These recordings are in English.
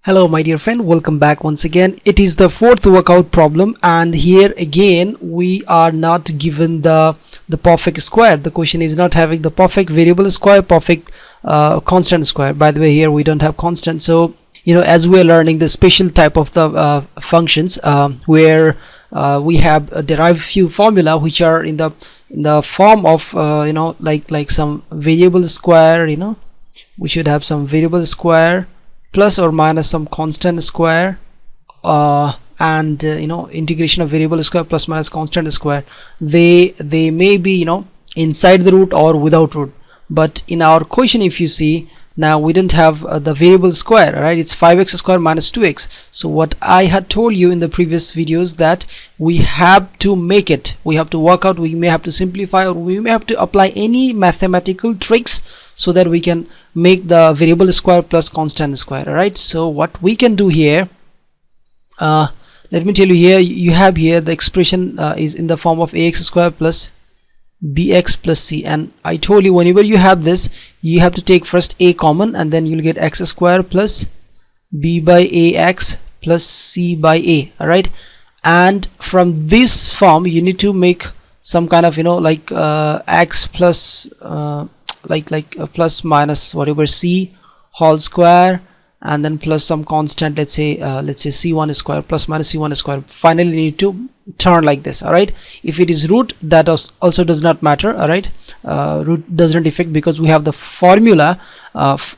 Hello my dear friend, welcome back once again. It is the fourth workout problem, and here again we are not given the perfect square. The question is not having the perfect variable square, perfect constant square. By the way, here we don't have constant. So as we are learning the special type of the functions where we have derived few formula which are in the form of like some variable square. We should have some variable square plus or minus some constant square, and integration of variable square plus minus constant square. They may be inside the root or without root, but in our question, if you see, now we didn't have the variable square, right? It's 5x square minus 2x. So what I had told you in the previous videos, that we have to make it, we have to work out, we may have to simplify, or we may have to apply any mathematical tricks so that we can make the variable square plus constant square. All right, so what we can do here, let me tell you, here you have here the expression is in the form of ax square plus bx plus c, and I told you whenever you have this, you have to take first a common, and then you'll get x square plus b by ax plus c by a. All right, and from this form you need to make some kind of x plus plus minus whatever c whole square, and then plus some constant, let's say c1 square plus minus c1 square. Finally need to turn like this. All right, if it is root, that also does not matter. All right, root doesn't affect because we have the formula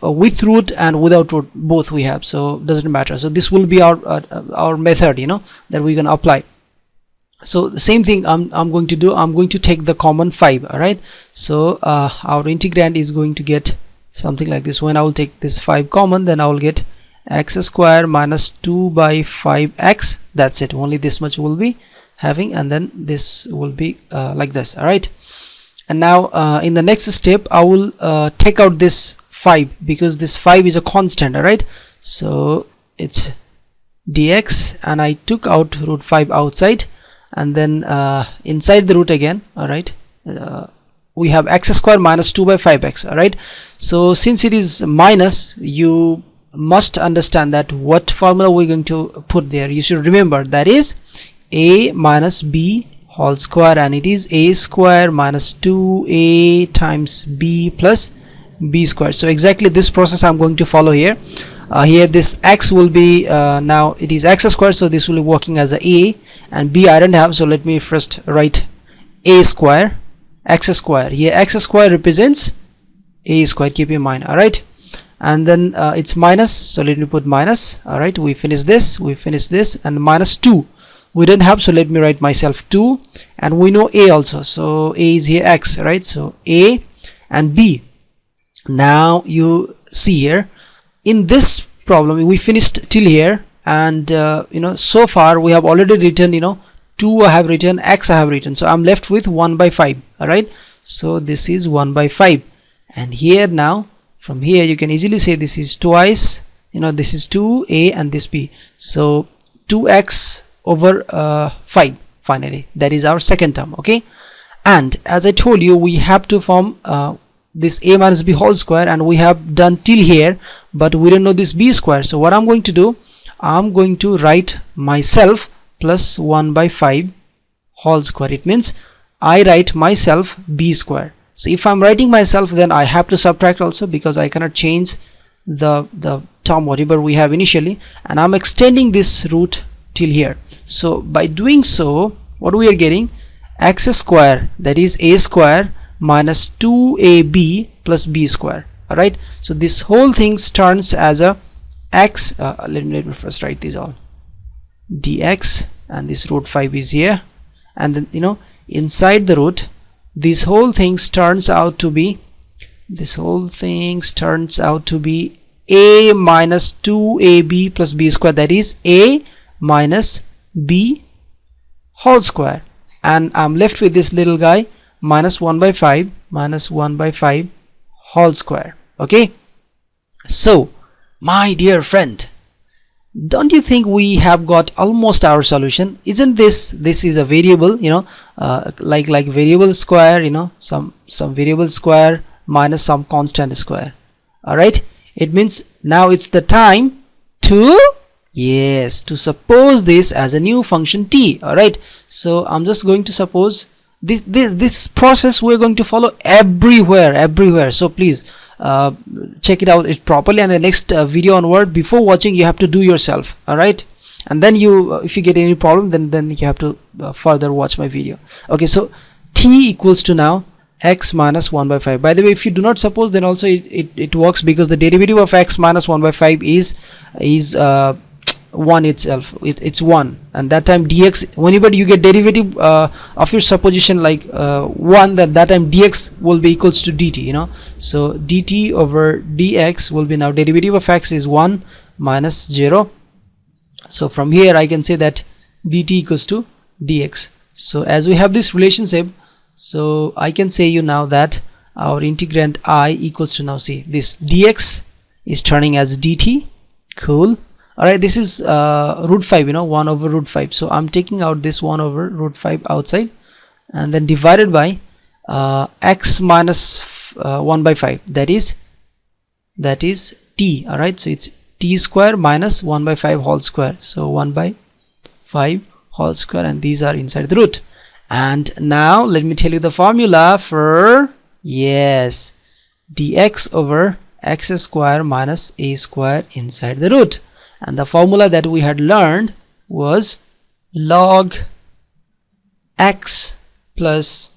with root and without root, both we have, so doesn't matter. So this will be our method that we're gonna apply. So the same thing I'm going to do. I'm going to take the common 5. All right, so our integrand is going to get something like this. When I will take this 5 common, then I will get x square minus 2 by 5x. That's it, only this much will be having, and then this will be like this. All right, and now in the next step I will take out this 5 because this 5 is a constant. All right, so it's dx, and I took out root 5 outside, and then inside the root again. All right, we have x square minus 2 by 5x. all right, so since it is minus, you must understand that what formula we're going to put there. You should remember that is a minus b whole square, and it is a square minus 2a times b plus b square. So exactly this process I'm going to follow here. Here this x will be now it is x square, so this will be working as a, and b I don't have, so let me first write a square x square. Here x square represents a square, keep in mind. All right, and then it's minus, so let me put minus. All right, we finish this, and minus 2 we didn't have, so let me write myself 2, and we know a also, so a is here x. Right, so a and b. Now you see here in this problem we finished till here, and so far we have already written 2 I have written, x I have written, so I'm left with 1 by 5. all right, so this is 1 by 5, and here now from here you can easily say this is twice, this is 2a and this b, so 2x over 5 finally. That is our second term. Okay, and as I told you, we have to form this a minus b whole square, and we have done till here, but we don't know this b square. So what I'm going to do, I'm going to write myself plus 1 by 5 whole square. It means I write myself b square. So if I'm writing myself, then I have to subtract also, because I cannot change the term whatever we have initially, and I'm extending this root till here. So by doing so, what we are getting, x square, that is a square minus 2ab plus b square. All right, so this whole thing turns as a x, let me first write these all, dx, and this root 5 is here, and then inside the root this whole thing turns out to be a minus 2ab plus b square, that is a minus b whole square, and I'm left with this little guy minus 1 by 5 whole square. Okay, so my dear friend, don't you think we have got almost our solution? Isn't this is a variable, like variable square, some variable square minus some constant square. All right, it means now it's the time to, yes, to suppose this as a new function t. All right, so I'm just going to suppose this process we're going to follow everywhere. So please check it out properly, and the next video onward, before watching, you have to do yourself. All right, and then you if you get any problem, then you have to further watch my video. Okay, so t equals to now x minus 1 by 5. By the way, if you do not suppose, then also it works, because the derivative of x minus 1 by 5 is 1 itself. It's 1, and that time dx, whenever you get derivative of your supposition like 1, that time dx will be equals to dt, you know. So dt over dx will be, now derivative of x is 1 minus 0. So from here I can say that dt equals to dx. So as we have this relationship, so I can say you now that our integrand I equals to, now see, this dx is turning as dt. Cool. All right, this is root 5, you know, 1 over root 5. So I'm taking out this 1 over root 5 outside, and then divided by x minus 1 by 5, that is t. All right, so it's t square minus 1 by 5 whole square. So 1 by 5 whole square, and these are inside the root. And now let me tell you the formula for, yes, dx over x square minus a square inside the root. And the formula that we had learned was log x plus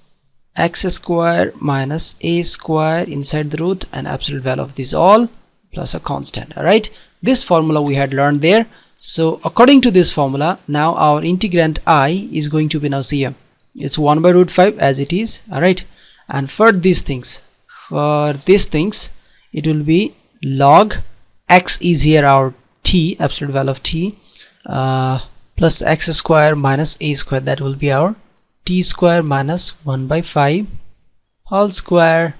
x square minus a square inside the root, and absolute value of this all plus a constant. All right, this formula we had learned there. So according to this formula, now our integrand I is going to be, now see here, it's 1 by root 5 as it is. All right, and for these things it will be log x is here our t, absolute value of t, plus x square minus a square, that will be our t square minus 1 by 5 whole square,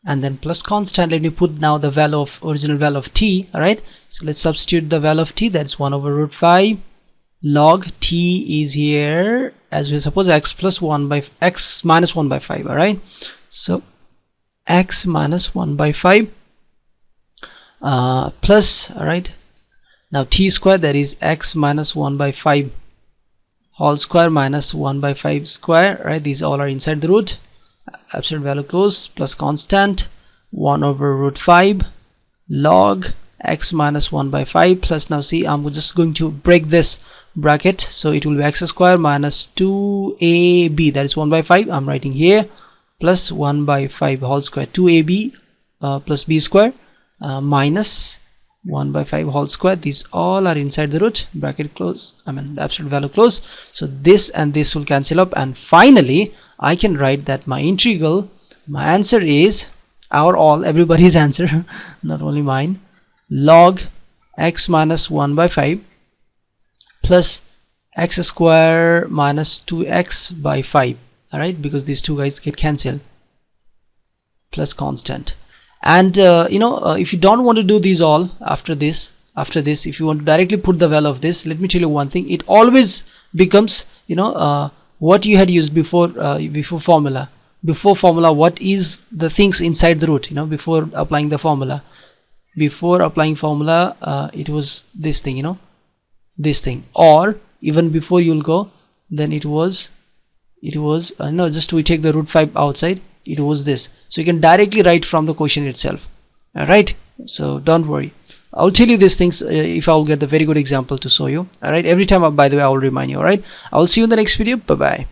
and then plus constant. Let me put now the value of original value of t. All right, so let's substitute the value of t, that's 1 over root 5. Log t is here, as we suppose, x plus 1 by x minus 1 by 5. All right, so x minus 1 by 5 plus, all right, now t square, that is x minus 1 by 5 whole square minus 1 by 5 square. Right, these all are inside the root, absolute value close, plus constant 1 over root 5 log x minus 1 by 5 plus, now see, I'm just going to break this bracket, so it will be x square minus 2ab, that is 1 by 5, I'm writing here, plus 1 by 5 whole square, 2ab plus b square minus 1 by 5 whole square. These all are inside the root, bracket close, I mean the absolute value close. So this and this will cancel up, and finally I can write that my integral, my answer is, everybody's answer not only mine, log x minus 1 by 5 plus x square minus 2x by 5. All right, because these two guys get cancelled, plus constant. And if you don't want to do these all after this, if you want to directly put the value of this, let me tell you one thing, it always becomes, what you had used before, before formula, what is the things inside the root, before applying the formula. Before applying formula, it was this thing, this thing, or even before you'll go, then it was just we take the root 5 outside, it was this. So you can directly write from the question itself. All right, so don't worry, I'll tell you these things if I'll get the very good example to show you. All right, every time, by the way, I will remind you. All right, I'll see you in the next video. Bye bye.